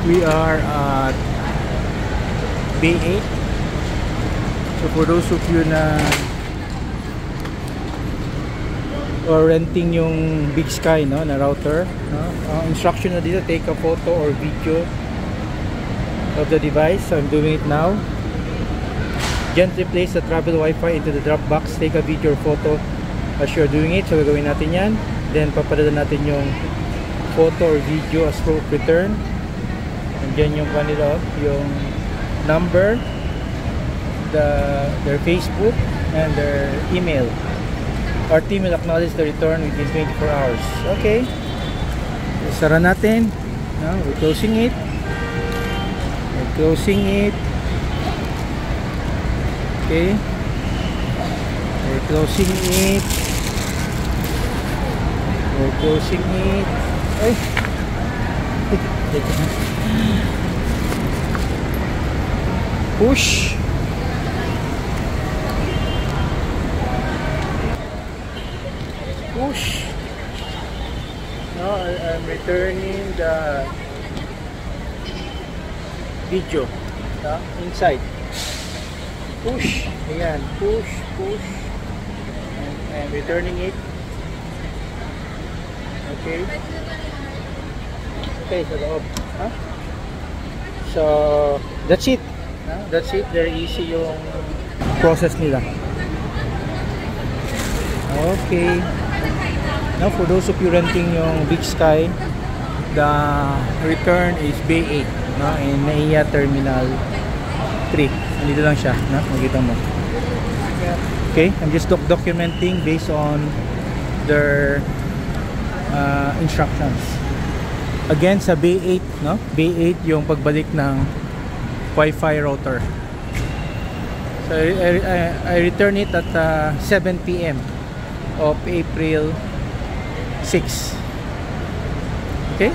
We are at Bay 8. So for those of you na or renting yung Big Sky, no, na router, no, instruction na dito, take a photo or video of the device. So I'm doing it now. Gently place the travel Wi-Fi into the drop box. Take a video or photo as you're doing it. So gagawin natin yan. Then papadala natin yung photo or video as proof of return. Andyan yung kanila, yung number, their Facebook, and their email. Our team will acknowledge the return within 24 hours. Okay. Sara natin. No, we're closing it. We're closing it. Okay. We're closing it. We're closing it. Ay. Push. Push. Now I'm returning the video inside. Push. Ayan. Push. Push. And returning it. Okay. Okay, sa loob. Huh? So, that's it. That's it. Very easy yung process nila. Okay. Now, for those of you renting yung Big Sky, the return is Bay 8, no? In NAIA Terminal 3. Nandito lang siya, no? Makita mo. Okay, I'm just documenting based on their instructions. Again, sa Bay 8, no? Bay 8 yung pagbalik ng Wi-Fi router. So I return it at 7 PM of April 6. Okay?